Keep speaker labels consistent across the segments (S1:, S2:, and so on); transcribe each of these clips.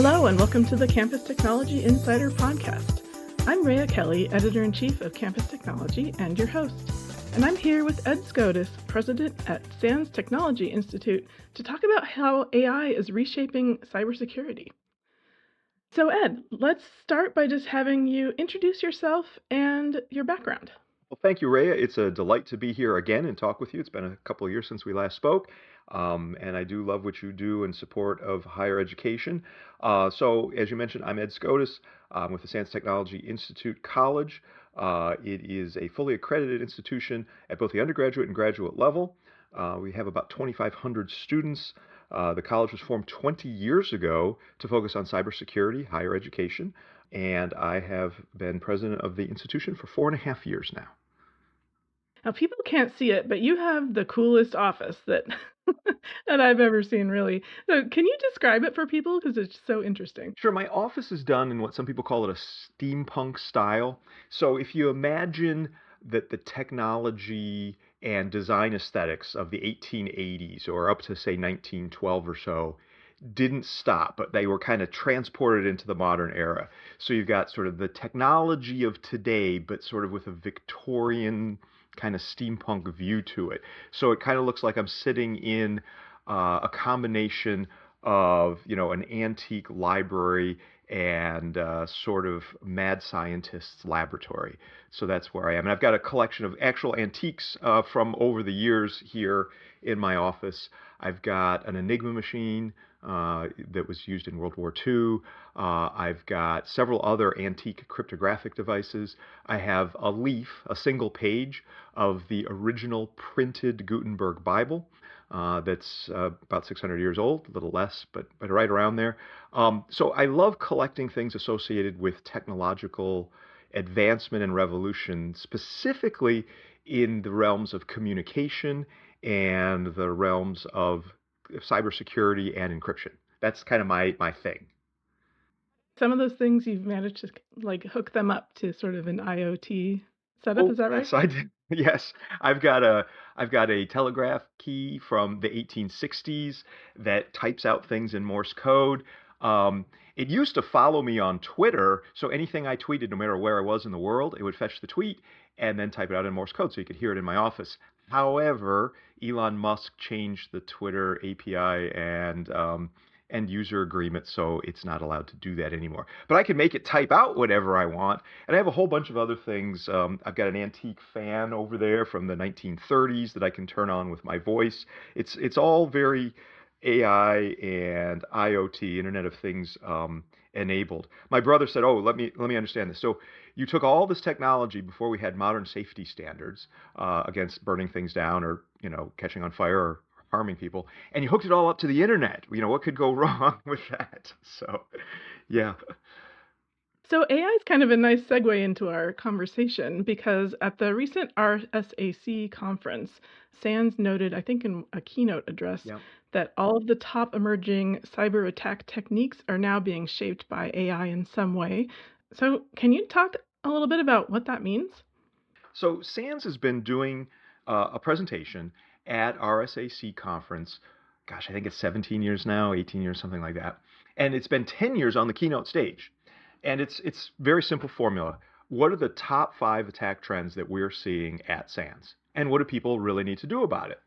S1: Hello, and welcome to the Campus Technology Insider Podcast. I'm Rhea Kelly, Editor-in-Chief of Campus Technology, and your host. And I'm here with Ed Skoudis, President at SANS Technology Institute, to talk about how AI is reshaping cybersecurity. So Ed, let's start by just having you introduce yourself and your background.
S2: Well, thank you, Rhea. It's a delight to be here again and talk with you. It's been a couple of years since we last spoke, and I do love what you do in support of higher education. So, as you mentioned, I'm Ed Skoudis. I'm with the SANS Technology Institute College. It is a fully accredited institution at both the undergraduate and graduate level. We have about 2,500 students. The college was formed 20 years ago to focus on cybersecurity, higher education, and I have been president of the institution for 4.5 years now.
S1: Now, people can't see it, but you have the coolest office that that I've ever seen, really. So can you describe it for people? Because it's so interesting.
S2: Sure, my office is done in what some people call it a steampunk style. So if you imagine that the technology and design aesthetics of the 1880s or up to say 1912 or so didn't stop, but they were kind of transported into the modern era. So you've got sort of the technology of today, but sort of with a Victorian kind of steampunk view to it. So it kind of looks like I'm sitting in a combination of, an antique library and sort of mad scientist's laboratory. So that's where I am. And I've got a collection of actual antiques from over the years here in my office. I've got an Enigma machine that was used in World War II. I've got several other antique cryptographic devices. I have a leaf, a single page of the original printed Gutenberg Bible. That's about 600 years old, a little less, but right around there. So I love collecting things associated with technological advancement and revolution, specifically in the realms of communication and the realms of cybersecurity and encryption. That's kind of my thing.
S1: Some of those things you've managed to hook them up to sort of an IoT setup.
S2: Oh,
S1: Is that right?
S2: yes, I did. Yes, I've got a telegraph key from the 1860s that types out things in Morse code. It used to follow me on Twitter, so anything I tweeted, no matter where I was in the world, it would fetch the tweet and then type it out in Morse code so you could hear it in my office. However, Elon Musk changed the Twitter API and user agreement, so it's not allowed to do that anymore. But I can make it type out whatever I want, and I have a whole bunch of other things. I've got an antique fan over there from the 1930s that I can turn on with my voice. It's all very AI and IoT, Internet of Things, enabled. My brother said, "Oh, let me understand this. So you took all this technology before we had modern safety standards against burning things down or catching on fire or harming people, and you hooked it all up to the internet. What could go wrong with that?" So, yeah.
S1: So AI is kind of a nice segue into our conversation because at the recent RSAC conference, SANS noted, I think in a keynote address,
S2: Yeah.
S1: that all of the top emerging cyber attack techniques are now being shaped by AI in some way. So can you talk a little bit about what that means?
S2: So SANS has been doing a presentation at RSAC conference. Gosh, I think it's 17 years now, 18 years, something like that. And it's been 10 years on the keynote stage. And it's very simple formula. What are the top 5 attack trends that we're seeing at SANS? And what do people really need to do about it?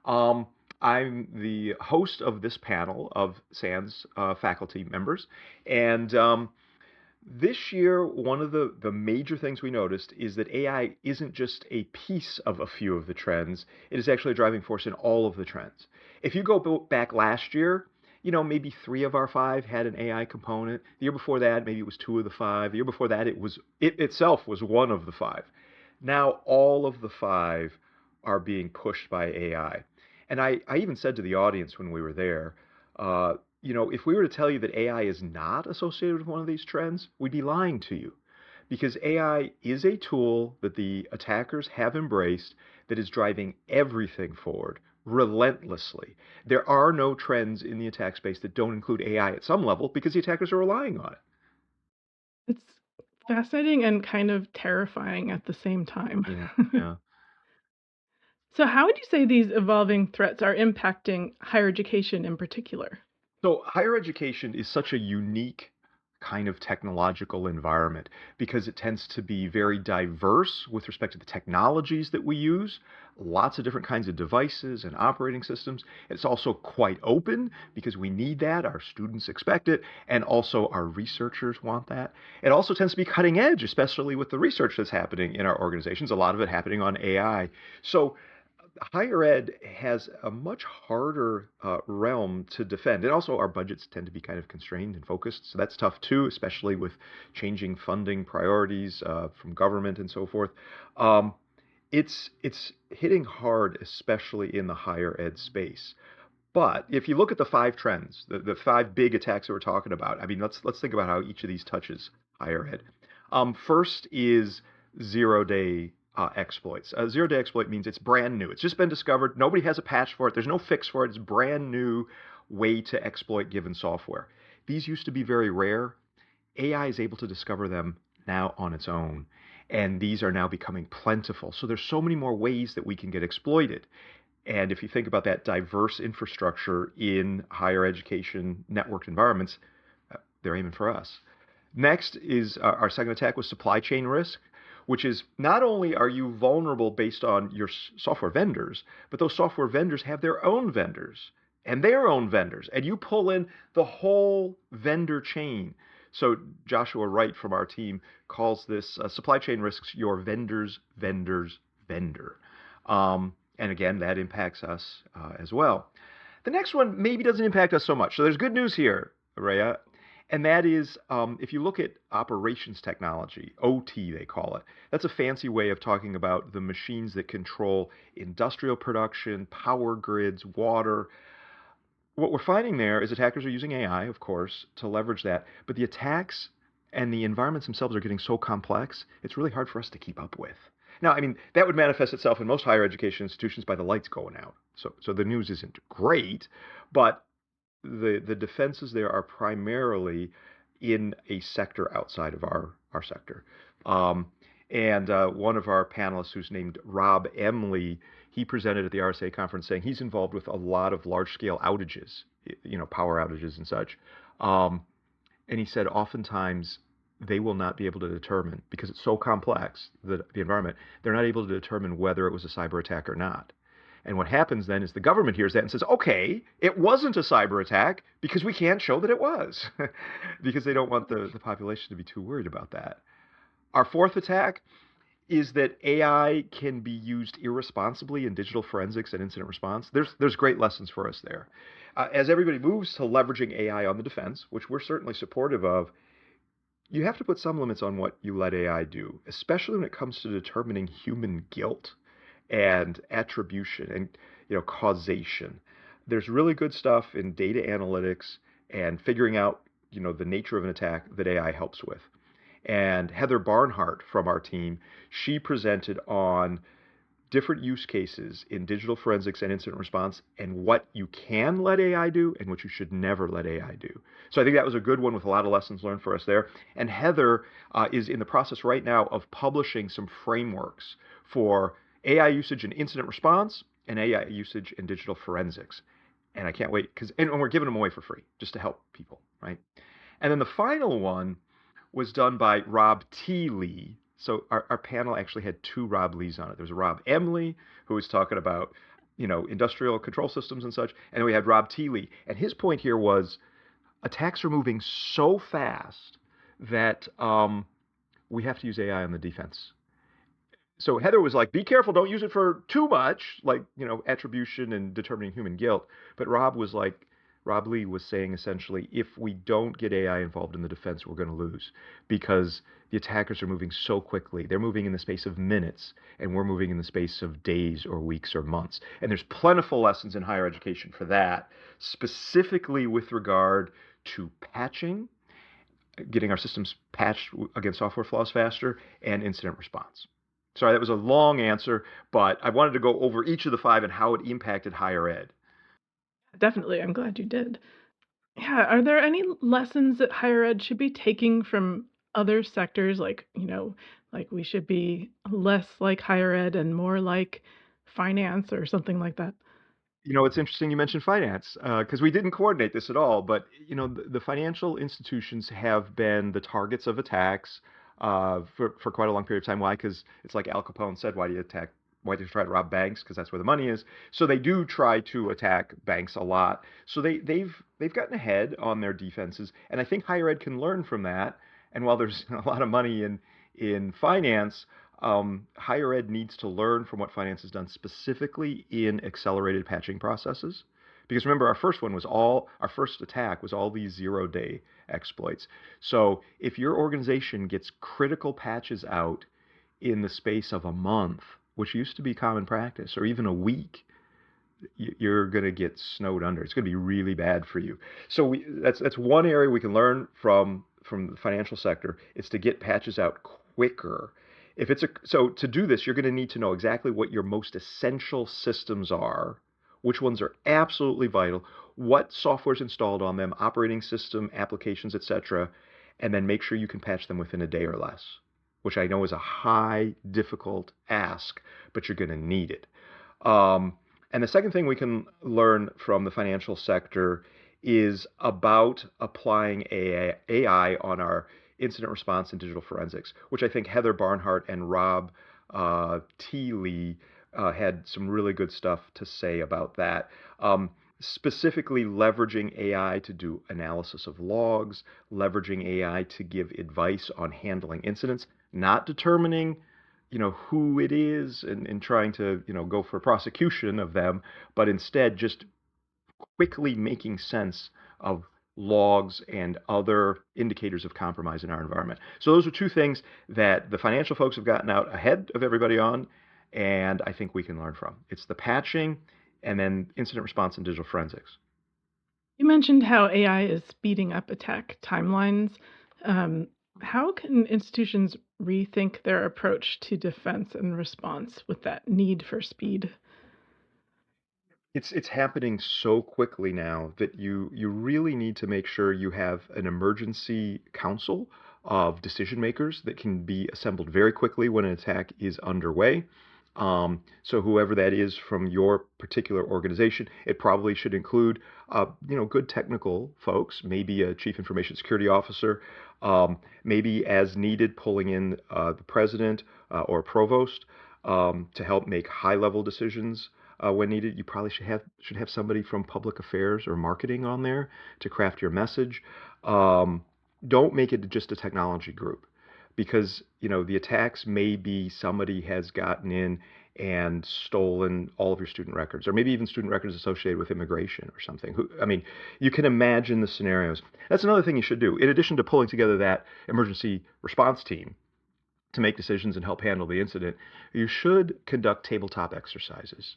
S2: Um, I'm the host of this panel of SANS faculty members, and this year, one of the major things we noticed is that AI isn't just a piece of a few of the trends, it is actually a driving force in all of the trends. If you go back last year, maybe 3 of our 5 had an AI component. The year before that, maybe it was 2 of the 5. The year before that, it itself was 1 of the 5. Now all of the 5 are being pushed by AI. And I even said to the audience when we were there, if we were to tell you that AI is not associated with one of these trends, we'd be lying to you. Because AI is a tool that the attackers have embraced that is driving everything forward relentlessly. There are no trends in the attack space that don't include AI at some level because the attackers are relying on it.
S1: It's fascinating and kind of terrifying at the same time.
S2: Yeah, yeah.
S1: So how would you say these evolving threats are impacting higher education in particular?
S2: So higher education is such a unique kind of technological environment because it tends to be very diverse with respect to the technologies that we use, lots of different kinds of devices and operating systems. It's also quite open because we need that. Our students expect it, and also our researchers want that. It also tends to be cutting edge, especially with the research that's happening in our organizations, a lot of it happening on AI. So higher ed has a much harder realm to defend. And also, our budgets tend to be kind of constrained and focused. So that's tough too, especially with changing funding priorities from government and so forth. Um, it's hitting hard, especially in the higher ed space. But if you look at the five trends, the five big attacks that we're talking about, I mean, let's think about how each of these touches higher ed. First is zero-day exploits. A zero-day exploit means it's brand new. It's just been discovered. Nobody has a patch for it. There's no fix for it. It's brand new way to exploit given software. These used to be very rare. AI is able to discover them now on its own, and these are now becoming plentiful. So there's so many more ways that we can get exploited. And if you think about that diverse infrastructure in higher education networked environments, they're aiming for us. Next is our second attack was supply chain risk, which is not only are you vulnerable based on your software vendors, but those software vendors have their own vendors and their own vendors, and you pull in the whole vendor chain. So Joshua Wright from our team calls this supply chain risks your vendor's vendor's vendor. And again, that impacts us as well. The next one maybe doesn't impact us so much. So there's good news here, Rhea, and that is if you look at operations technology, OT they call it, that's a fancy way of talking about the machines that control industrial production, power grids, water. What we're finding there is attackers are using AI, of course, to leverage that, but the attacks and the environments themselves are getting so complex, it's really hard for us to keep up with. Now, I mean, that would manifest itself in most higher education institutions by the lights going out. So the news isn't great, but the defenses there are primarily in a sector outside of our sector. Um, and one of our panelists, who's named Rob Emley, he presented at the RSA conference saying he's involved with a lot of large-scale outages, power outages and such. Um, and he said oftentimes they will not be able to determine, because it's so complex, the environment, they're not able to determine whether it was a cyber attack or not. And what happens then is the government hears that and says, okay, it wasn't a cyber attack because we can't show that it was, because they don't want the population to be too worried about that. Our fourth attack is that AI can be used irresponsibly in digital forensics and incident response. There's great lessons for us there. As everybody moves to leveraging AI on the defense, which we're certainly supportive of, you have to put some limits on what you let AI do, especially when it comes to determining human guilt and attribution and causation. There's really good stuff in data analytics and figuring out the nature of an attack that AI helps with. And Heather Barnhart from our team, she presented on different use cases in digital forensics and incident response and what you can let AI do and what you should never let AI do. So I think that was a good one with a lot of lessons learned for us there. And Heather is in the process right now of publishing some frameworks for AI usage in incident response and AI usage in digital forensics. And I can't wait and we're giving them away for free just to help people, right? And then the final one was done by Rob T. Lee. So our panel actually had two Rob Lees on it. There was Rob M. Lee, who was talking about, industrial control systems and such. And then we had Rob T. Lee. And his point here was attacks are moving so fast that we have to use AI on the defense. So Heather was like, be careful, don't use it for too much, like, attribution and determining human guilt. But Rob Lee was saying essentially, if we don't get AI involved in the defense, we're going to lose because the attackers are moving so quickly. They're moving in the space of minutes, and we're moving in the space of days or weeks or months. And there's plentiful lessons in higher education for that, specifically with regard to patching, getting our systems patched against software flaws faster, and incident response. Sorry, that was a long answer, but I wanted to go over each of the five and how it impacted higher ed.
S1: Definitely. I'm glad you did. Yeah. Are there any lessons that higher ed should be taking from other sectors? Like we should be less like higher ed and more like finance or something like that?
S2: It's interesting you mentioned finance because we didn't coordinate this at all. But the financial institutions have been the targets of attacks for quite a long period of time. Why? Because it's like Al Capone said, "Why do you attack? Why do you try to rob banks? Because that's where the money is." So they do try to attack banks a lot. So they've gotten ahead on their defenses, and I think higher ed can learn from that. And while there's a lot of money in finance, higher ed needs to learn from what finance has done specifically in accelerated patching processes. Because remember, our first attack was all these 0-day exploits. So if your organization gets critical patches out in the space of a month, which used to be common practice, or even a week, you're going to get snowed under. It's going to be really bad for you. So that's one area we can learn from the financial sector is to get patches out quicker. So to do this, you're going to need to know exactly what your most essential systems are, which ones are absolutely vital, what software's installed on them, operating system, applications, etc., and then make sure you can patch them within a day or less, which I know is a high, difficult ask, but you're going to need it. And the second thing we can learn from the financial sector is about applying AI on our incident response and digital forensics, which I think Heather Barnhart and Rob Teeley had some really good stuff to say about that. Specifically leveraging AI to do analysis of logs, leveraging AI to give advice on handling incidents, not determining who it is and trying to go for prosecution of them, but instead just quickly making sense of logs and other indicators of compromise in our environment. So those are two things that the financial folks have gotten out ahead of everybody on, and I think we can learn from. It's the patching and then incident response and digital forensics.
S1: You mentioned how AI is speeding up attack timelines. How can institutions rethink their approach to defense and response with that need for speed?
S2: It's happening so quickly now that you really need to make sure you have an emergency council of decision makers that can be assembled very quickly when an attack is underway. So whoever that is from your particular organization, it probably should include good technical folks, maybe a chief information security officer, maybe as needed pulling in the president or provost to help make high level decisions when needed. You probably should have somebody from public affairs or marketing on there to craft your message. Don't make it just a technology group because the attacks may be somebody has gotten in and stolen all of your student records, or maybe even student records associated with immigration or something. I mean, you can imagine the scenarios. That's another thing you should do. In addition to pulling together that emergency response team to make decisions and help handle the incident, you should conduct tabletop exercises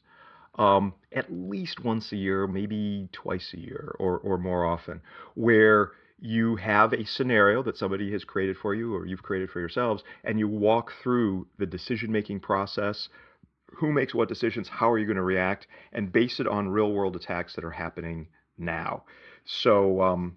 S2: at least once a year, maybe twice a year or more often, where you have a scenario that somebody has created for you or you've created for yourselves, and you walk through the decision-making process. Who makes what decisions? How are you going to react? And base it on real-world attacks that are happening now. So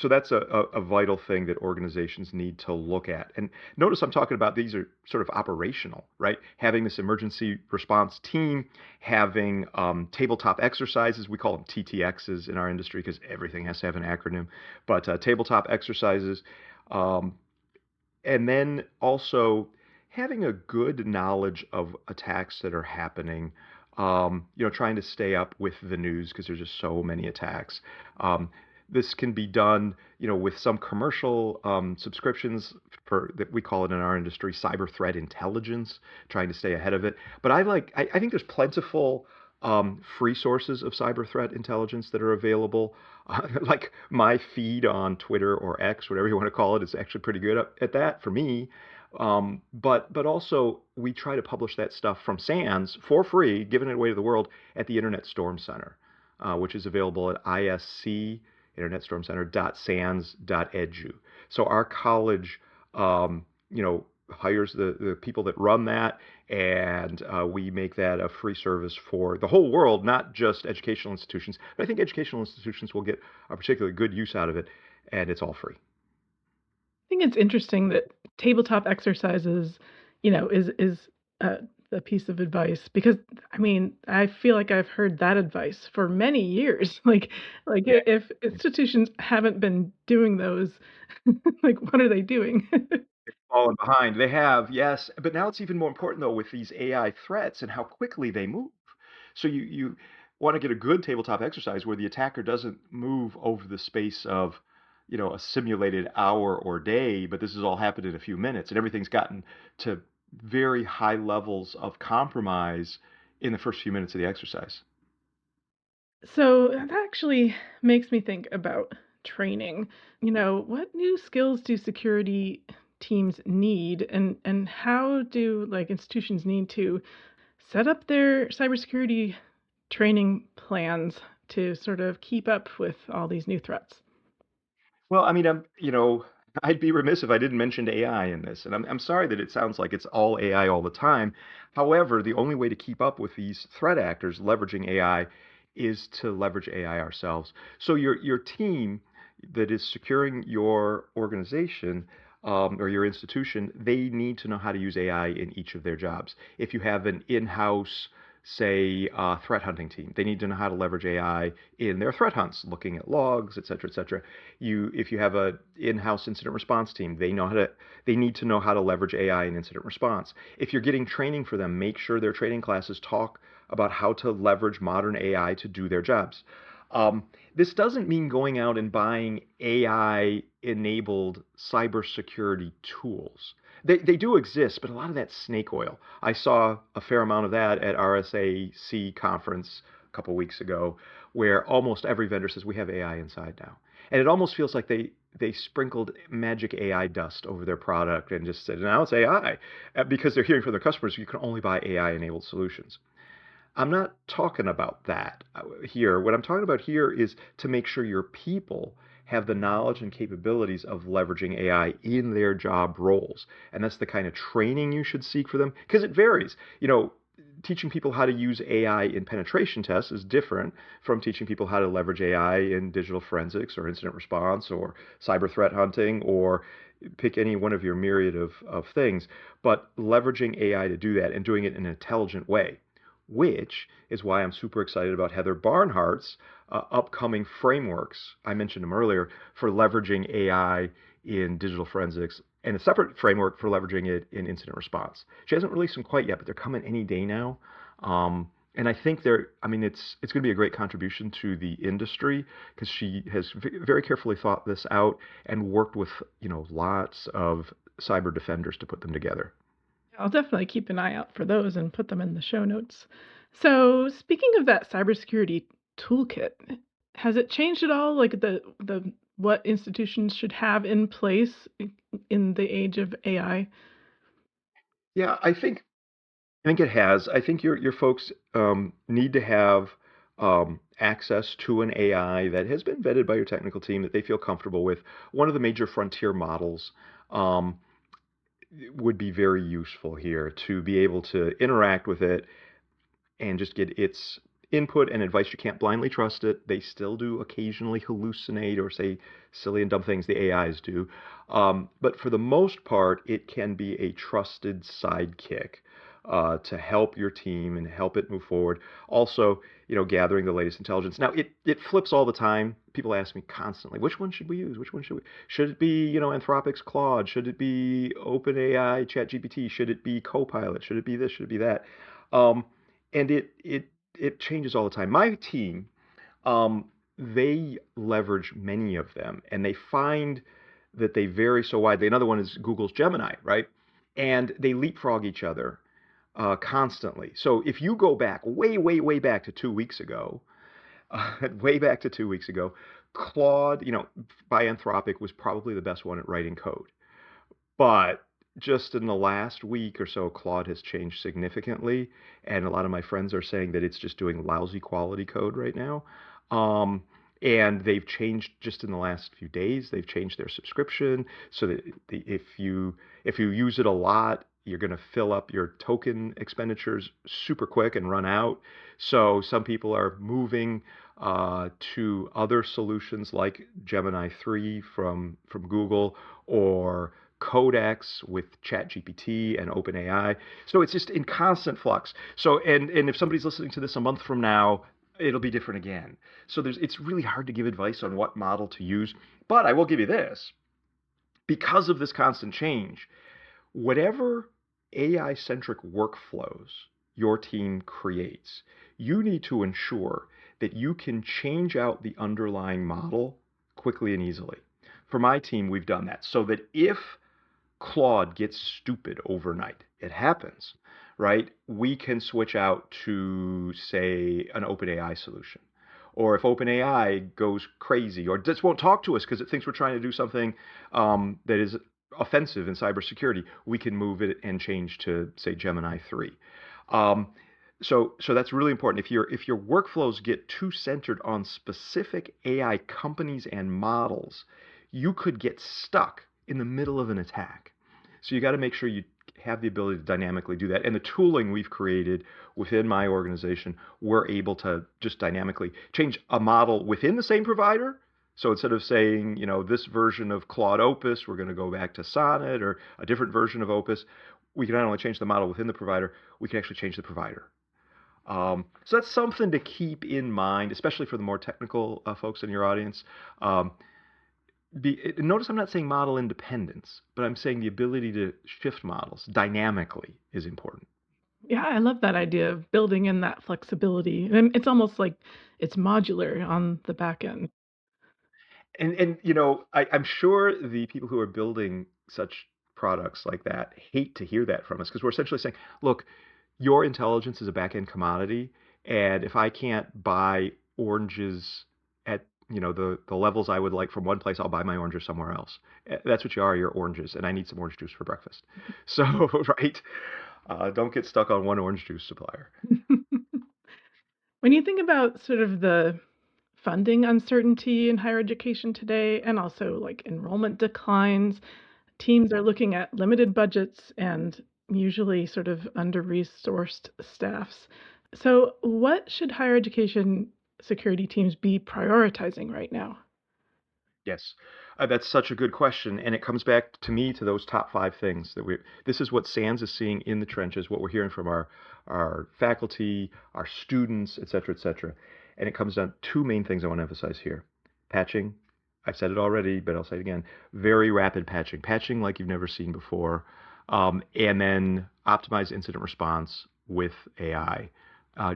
S2: that's a vital thing that organizations need to look at. And notice I'm talking about these are sort of operational, right? Having this emergency response team, having tabletop exercises. We call them TTXs in our industry because everything has to have an acronym. But tabletop exercises. And then also having a good knowledge of attacks that are happening. Trying to stay up with the news because there's just so many attacks. This can be done, with some commercial subscriptions for that we call it in our industry cyber threat intelligence, trying to stay ahead of it. But I think there's plentiful free sources of cyber threat intelligence that are available. Like my feed on Twitter or X, whatever you want to call it, is actually pretty good at that for me. But also we try to publish that stuff from SANS for free, giving it away to the world at the Internet Storm Center, which is available at ISC internetstormcenter.sans.edu. So our college, hires the people that run that, and we make that a free service for the whole world, not just educational institutions. But I think educational institutions will get a particularly good use out of it, and it's all free.
S1: I think it's interesting that tabletop exercises, is the piece of advice because I mean, I feel like I've heard that advice for many years. Like
S2: Yeah.
S1: if institutions haven't been doing those, like what are they doing?
S2: Fallen behind. They have, yes, but now it's even more important though with these AI threats and how quickly they move. So you want to get a good tabletop exercise where the attacker doesn't move over the space of, a simulated hour or day, but this has all happened in a few minutes and everything's gotten to very high levels of compromise in the first few minutes of the exercise.
S1: So that actually makes me think about training. What new skills do security teams need and how do like institutions need to set up their cybersecurity training plans to sort of keep up with all these new threats?
S2: Well, I mean, I'd be remiss if I didn't mention AI in this, and I'm sorry that it sounds like it's all AI all the time. However, the only way to keep up with these threat actors leveraging AI is to leverage AI ourselves. So your team that is securing your organization or your institution, they need to know how to use AI in each of their jobs. If you have an in-house say, threat hunting team. They need to know how to leverage AI in their threat hunts, looking at logs, et cetera, et cetera. If you have a in-house incident response team, they need to know how to leverage AI in incident response. If you're getting training for them, make sure their training classes talk about how to leverage modern AI to do their jobs. This doesn't mean going out and buying AI-enabled cybersecurity tools. They do exist, but a lot of that's snake oil. I saw a fair amount of that at RSAC conference a couple weeks ago, where almost every vendor says we have AI inside now, and it almost feels like they sprinkled magic AI dust over their product and just said now it's AI, because they're hearing from their customers you can only buy AI-enabled solutions. I'm not talking about that here. What I'm talking about here is to make sure your people have the knowledge and capabilities of leveraging AI in their job roles. And that's the kind of training you should seek for them because it varies. Teaching people how to use AI in penetration tests is different from teaching people how to leverage AI in digital forensics or incident response or cyber threat hunting or pick any one of your myriad of things. But leveraging AI to do that and doing it in an intelligent way, which is why I'm super excited about Heather Barnhart's upcoming frameworks. I mentioned them earlier for leveraging AI in digital forensics and a separate framework for leveraging it in incident response. She hasn't released them quite yet, but they're coming any day now. And I think it's going to be a great contribution to the industry because she has very carefully thought this out and worked with, lots of cyber defenders to put them together.
S1: I'll definitely keep an eye out for those and put them in the show notes. So, speaking of that cybersecurity toolkit, has it changed at all? Like the what institutions should have in place in the age of AI?
S2: Yeah, I think it has. I think your folks need to have access to an AI that has been vetted by your technical team that they feel comfortable with. One of the major frontier models um, would be very useful here to be able to interact with it and just get its input and advice. You can't blindly trust it. They still do occasionally hallucinate or say silly and dumb things, the AIs do. But for the most part, it can be a trusted sidekick to help your team and help it move forward. Also, gathering the latest intelligence. Now, it flips all the time. People ask me constantly, which one should we use? Which one should we? Should it be, Anthropic's Claude? Should it be OpenAI ChatGPT? Should it be Copilot? Should it be this? Should it be that? Um, and it changes all the time. My team, um, they leverage many of them, and they find that they vary so widely. Another one is Google's Gemini, right? And they leapfrog each other constantly. So if you go back way, way, way back to 2 weeks ago, way back to 2 weeks ago, Claude, by Anthropic was probably the best one at writing code. But just in the last week or so, Claude has changed significantly, and a lot of my friends are saying that it's just doing lousy quality code right now. Um, and they've changed just in the last few days. They've changed their subscription so that if you use it a lot, you're going to fill up your token expenditures super quick and run out. So some people are moving to other solutions like Gemini 3 from Google or codecs with ChatGPT and OpenAI. So it's just in constant flux. So and if somebody's listening to this a month from now, it'll be different again. So it's really hard to give advice on what model to use. But I will give you this. Because of this constant change, whatever AI-centric workflows your team creates, you need to ensure that you can change out the underlying model quickly and easily. For my team, we've done that so that if Claude gets stupid overnight, it happens, right? We can switch out to, say, an OpenAI solution. Or if OpenAI goes crazy or just won't talk to us because it thinks we're trying to do something that is offensive in cybersecurity, we can move it and change to, say, Gemini 3. So that's really important. If your workflows get too centered on specific AI companies and models, you could get stuck in the middle of an attack. So you got to make sure you have the ability to dynamically do that. And the tooling we've created within my organization, we're able to just dynamically change a model within the same provider. So instead of saying, this version of Claude Opus, we're going to go back to Sonnet or a different version of Opus, we can not only change the model within the provider, we can actually change the provider. So that's something to keep in mind, especially for the more technical folks in your audience. Notice I'm not saying model independence, but I'm saying the ability to shift models dynamically is important.
S1: Yeah, I love that idea of building in that flexibility. And it's almost like it's modular on the back end.
S2: And I'm sure the people who are building such products like that hate to hear that from us because we're essentially saying, look, your intelligence is a back-end commodity, and if I can't buy oranges at the levels I would like from one place, I'll buy my oranges somewhere else. That's what you are, you're oranges, and I need some orange juice for breakfast. So, right, don't get stuck on one orange juice supplier.
S1: When you think about sort of the funding uncertainty in higher education today and also like enrollment declines, teams are looking at limited budgets and usually sort of under-resourced staffs. So, what should higher education security teams be prioritizing right now?
S2: Yes, that's such a good question, and it comes back to me to those top 5 things that we. This is what SANS is seeing in the trenches, what we're hearing from our faculty, our students, et cetera, and it comes down to 2 main things I want to emphasize here: patching. I've said it already, but I'll say it again. Very rapid patching like you've never seen before, and then optimize incident response with AI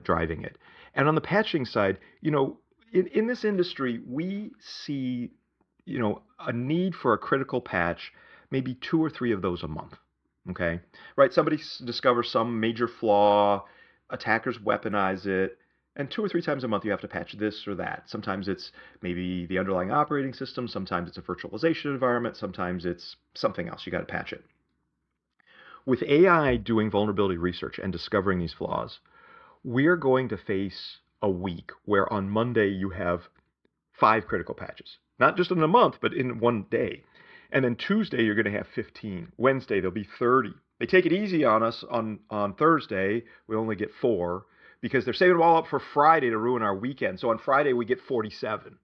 S2: driving it. And on the patching side, in this industry, we see a need for a critical patch, maybe 2 or 3 of those a month. Okay, right? Somebody discovers some major flaw, attackers weaponize it, and 2 or 3 times a month you have to patch this or that. Sometimes it's maybe the underlying operating system, sometimes it's a virtualization environment, sometimes it's something else. You got to patch it. With AI doing vulnerability research and discovering these flaws, we're going to face a week where on Monday you have 5 critical patches. Not just in a month, but in one day. And then Tuesday, you're going to have 15. Wednesday, there'll be 30. They take it easy on us on Thursday. We only get 4 because they're saving them all up for Friday to ruin our weekend. So on Friday, we get 47.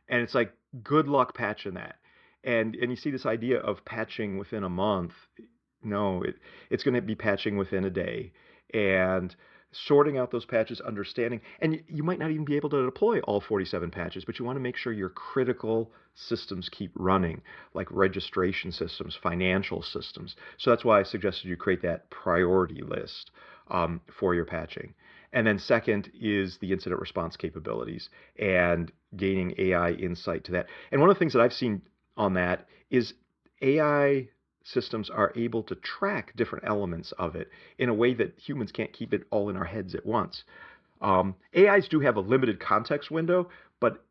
S2: And it's like, good luck patching that. And you see this idea of patching within a month. No, it's going to be patching within a day. And sorting out those patches, understanding, and you might not even be able to deploy all 47 patches, but you want to make sure your critical systems keep running, like registration systems, financial systems. So that's why I suggested you create that priority list for your patching. And then second is the incident response capabilities and gaining AI insight to that. And one of the things that I've seen on that is AI systems are able to track different elements of it in a way that humans can't keep it all in our heads at once. AIs do have a limited context window, but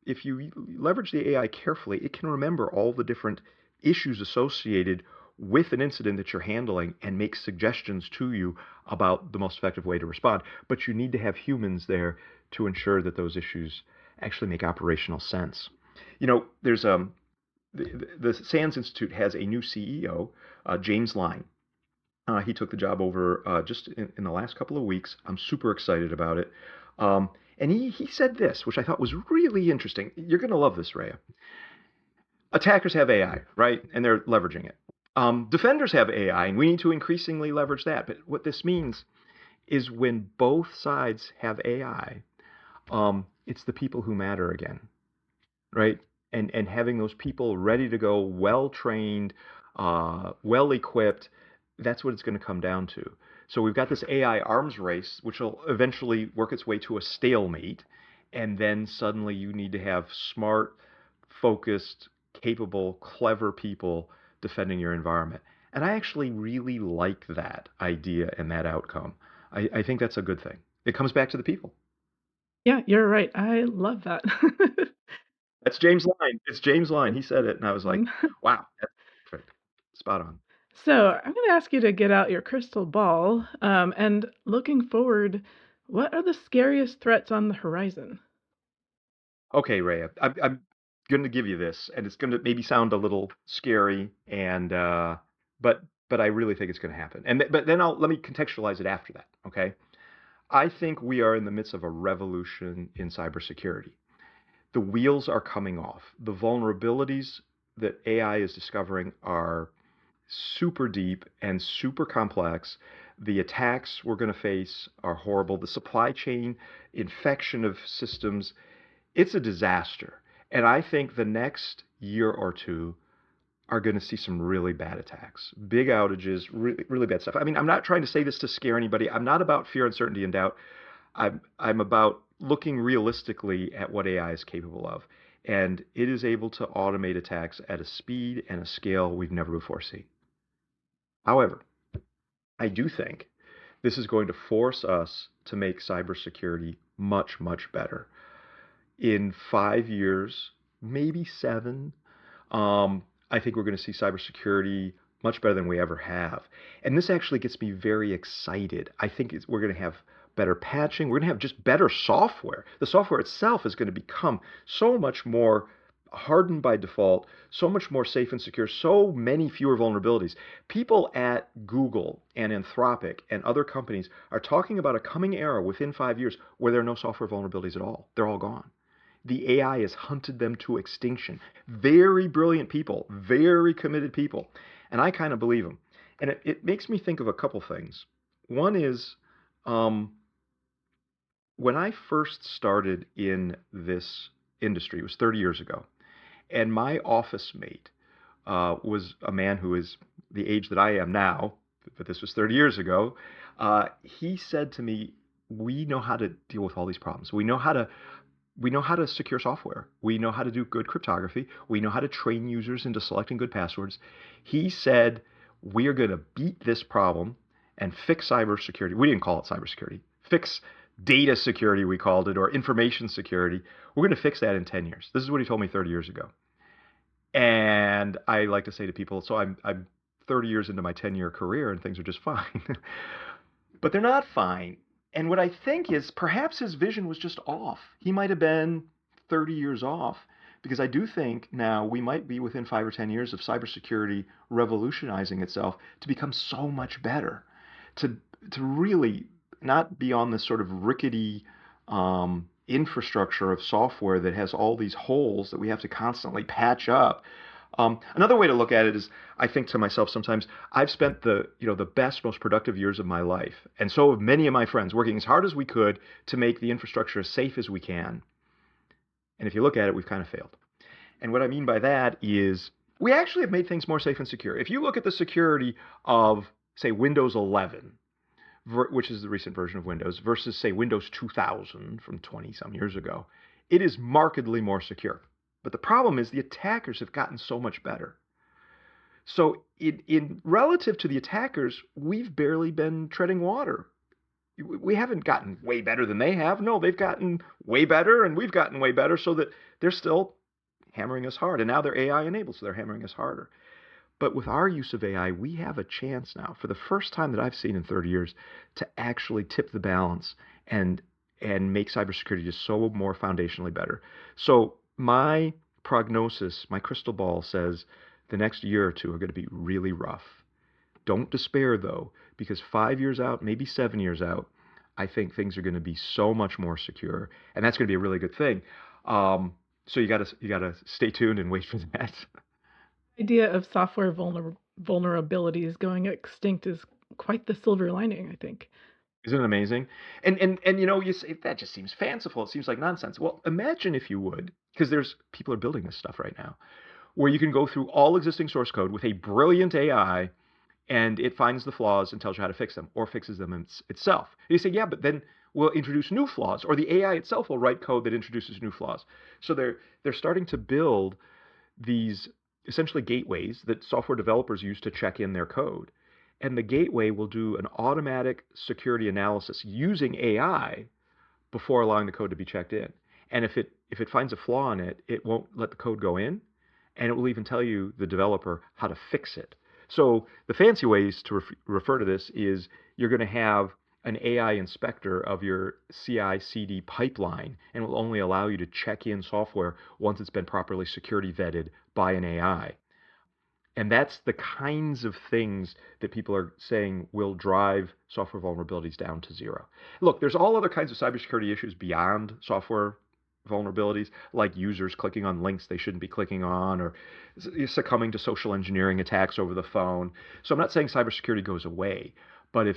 S2: if you leverage the AI carefully, it can remember all the different issues associated with an incident that you're handling and make suggestions to you about the most effective way to respond. But you need to have humans there to ensure that those issues actually make operational sense. There's the SANS Institute has a new CEO, James Line. He took the job over just in the last couple of weeks. I'm super excited about it. And he said this, which I thought was really interesting. You're going to love this, Rhea. Attackers have AI, right? And they're leveraging it. Defenders have AI, and we need to increasingly leverage that. But what this means is when both sides have AI, it's the people who matter again, right? And having those people ready to go, well trained, well equipped, that's what it's going to come down to. So we've got this AI arms race, which will eventually work its way to a stalemate, and then suddenly you need to have smart, focused, capable, clever people defending your environment. And I actually really like that idea and that outcome. I think that's a good thing. It comes back to the people.
S1: Yeah, you're right. I love that.
S2: That's James' line. It's James' line. He said it, and I was like,
S1: Mhm.
S2: wow, that's perfect. Spot on.
S1: So I'm going to ask you to get out your crystal ball, and looking forward, what are the scariest threats on the horizon?
S2: Okay, Ray, I'm going to give you this, and it's going to maybe sound a little scary, and but but I really think it's going to happen. But then let me contextualize it after that. Okay, I think we are in the midst of a revolution in cybersecurity. The wheels are coming off. The vulnerabilities that AI is discovering are super deep and super complex. The attacks we're going to face are horrible. The supply chain infection of systems, it's a disaster. And I think the next year or two are going to see some really bad attacks, big outages, really, really bad stuff. I mean, I'm not trying to say this to scare anybody. I'm not about fear, uncertainty, and doubt. I'm about looking realistically at what AI is capable of. And it is able to automate attacks at a speed and a scale we've never before seen. However, I do think this is going to force us to make cybersecurity much, much better. In 5 years, maybe seven, I think we're going to see cybersecurity much better than we ever have. And this actually gets me very excited. I think we're going to have better patching. We're going to have just better software. The software itself is going to become so much more hardened by default, so much more safe and secure, so many fewer vulnerabilities. People at Google and Anthropic and other companies are talking about a coming era within 5 years where there are no software vulnerabilities at all. They're all gone. The AI has hunted them to extinction. Very brilliant people, very committed people. And I kind of believe them. And it makes me think of a couple things. One is um, when I first started in this industry, it was 30 years ago, and my office mate was a man who is the age that I am now, but this was 30 years ago. He said to me, "We know how to deal with all these problems. We know how to secure software. We know how to do good cryptography. We know how to train users into selecting good passwords." He said, "We are going to beat this problem and fix cybersecurity." We didn't call it cybersecurity. Fix data security, we called it, or information security. We're going to fix that in 10 years. This is what he told me 30 years ago. And I like to say to people, so I'm 30 years into my 10-year career and things are just fine. But they're not fine. And what I think is perhaps his vision was just off. He might have been 30 years off because I do think now we might be within 5 or 10 years of cybersecurity revolutionizing itself to become so much better, to to really not be on this sort of rickety infrastructure of software that has all these holes that we have to constantly patch up. Another way to look at it is, I think to myself sometimes, I've spent the best, most productive years of my life, and so have many of my friends, working as hard as we could to make the infrastructure as safe as we can. And if you look at it, we've kind of failed. And what I mean by that is we actually have made things more safe and secure. If you look at the security of, say, Windows 11, which is the recent version of Windows, versus, say, Windows 2000 from 20 some years ago, it is markedly more secure. But the problem is the attackers have gotten so much better. So in relative to the attackers, we've barely been treading water. We haven't gotten way better than they have. No, they've gotten way better and we've gotten way better so that they're still hammering us hard. And now they're AI enabled, so they're hammering us harder. But with our use of AI, we have a chance now, for the first time that I've seen in 30 years, to actually tip the balance and make cybersecurity just so more foundationally better. So my prognosis, my crystal ball says the next year or two are going to be really rough. Don't despair though, because 5 years out, maybe 7 years out, I think things are going to be so much more secure, and that's going to be a really good thing. So you gotta stay tuned and wait for that.
S1: Idea of software vulnerabilities going extinct is quite the silver lining, I think.
S2: Isn't it amazing? And you say that just seems fanciful. It seems like nonsense. Well, imagine if you would, because there's people are building this stuff right now, where you can go through all existing source code with a brilliant AI and it finds the flaws and tells you how to fix them or fixes them itself. And you say, yeah, but then we'll introduce new flaws, or the AI itself will write code that introduces new flaws. So they're starting to build these essentially gateways that software developers use to check in their code. And the gateway will do an automatic security analysis using AI before allowing the code to be checked in. And if it finds a flaw in it, it won't let the code go in, and it will even tell you, the developer, how to fix it. So the fancy ways to refer to this is you're going to have an AI inspector of your CI/CD pipeline, and will only allow you to check in software once it's been properly security vetted by an AI. And that's the kinds of things that people are saying will drive software vulnerabilities down to zero. Look, there's all other kinds of cybersecurity issues beyond software vulnerabilities, like users clicking on links they shouldn't be clicking on, or succumbing to social engineering attacks over the phone. So I'm not saying cybersecurity goes away, but if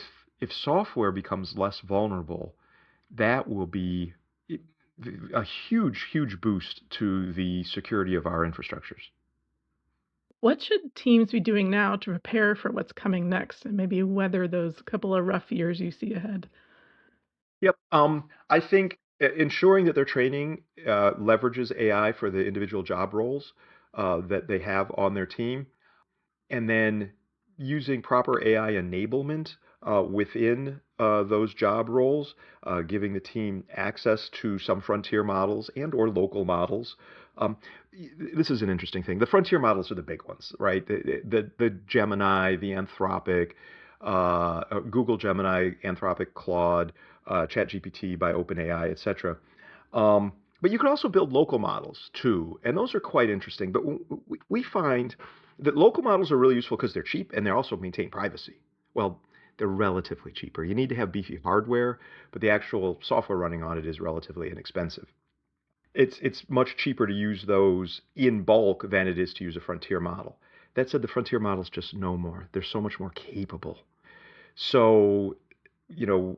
S2: software becomes less vulnerable, that will be a huge, huge boost to the security of our infrastructures.
S1: What should teams be doing now to prepare for what's coming next and maybe weather those couple of rough years you see ahead?
S2: Yep. I think ensuring that their training leverages AI for the individual job roles that they have on their team, and then using proper AI enablement within those job roles, giving the team access to some frontier models and or local models. Um, this is an interesting thing. The frontier models are the big ones, right? The Gemini, the Anthropic, Google Gemini, Anthropic Claude, ChatGPT by OpenAI, etc. But you can also build local models too, and those are quite interesting. But we find that local models are really useful because they're cheap and they also maintain privacy. Well, they're relatively cheaper. You need to have beefy hardware, but the actual software running on it is relatively inexpensive. It's much cheaper to use those in bulk than it is to use a frontier model. That said, the frontier models just know more. They're so much more capable. So, you know,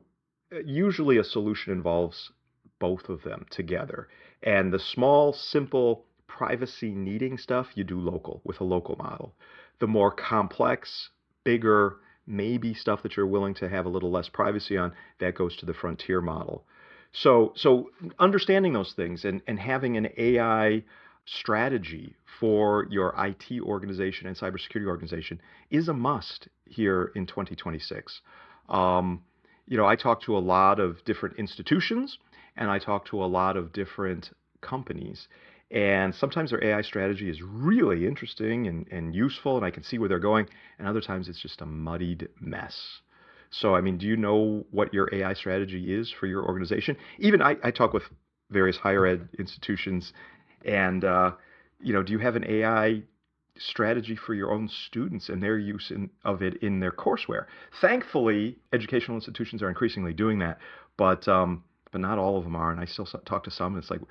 S2: usually a solution involves both of them together. And the small, simple, privacy needing stuff you do local with a local model. The more complex, bigger, maybe stuff that you're willing to have a little less privacy on, that goes to the frontier model. So understanding those things and having an AI strategy for your IT organization and cybersecurity organization is a must here in 2026. I talk to a lot of different institutions and I talk to a lot of different companies. And sometimes their AI strategy is really interesting and useful, and I can see where they're going. And other times it's just a muddied mess. So, I mean, do you know what your AI strategy is for your organization? Even I talk with various higher ed institutions, and do you have an AI strategy for your own students and their use of it in their courseware? Thankfully, educational institutions are increasingly doing that, but not all of them are. And I still talk to some. And it's like,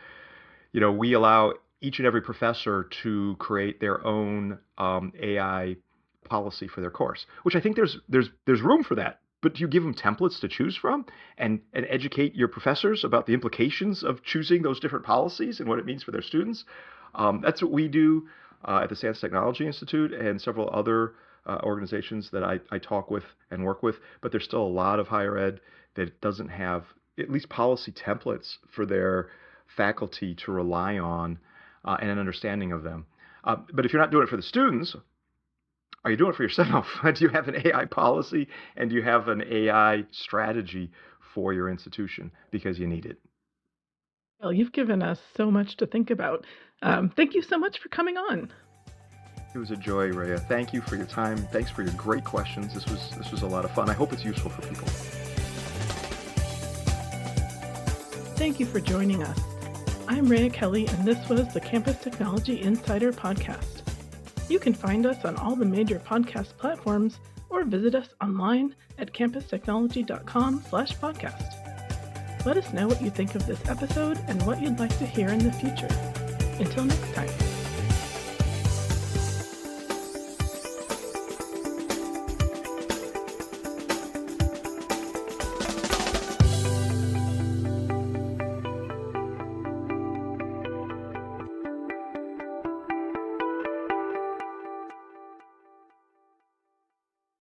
S2: we allow each and every professor to create their own AI policy for their course, which I think there's room for that. But do you give them templates to choose from and educate your professors about the implications of choosing those different policies and what it means for their students? That's what we do at the SANS Technology Institute and several other organizations that I talk with and work with. But there's still a lot of higher ed that doesn't have at least policy templates for their faculty to rely on and an understanding of them. But if you're not doing it for the students, are you doing it for yourself? Do you have an AI policy and do you have an AI strategy for your institution because you need it?
S1: Well, you've given us so much to think about. Thank you so much for coming on.
S2: It was a joy, Rhea. Thank you for your time. Thanks for your great questions. This was a lot of fun. I hope it's useful for people.
S1: Thank you for joining us. I'm Rhea Kelly, and this was the Campus Technology Insider Podcast. You can find us on all the major podcast platforms or visit us online at campustechnology.com/podcast. Let us know what you think of this episode and what you'd like to hear in the future. Until next time.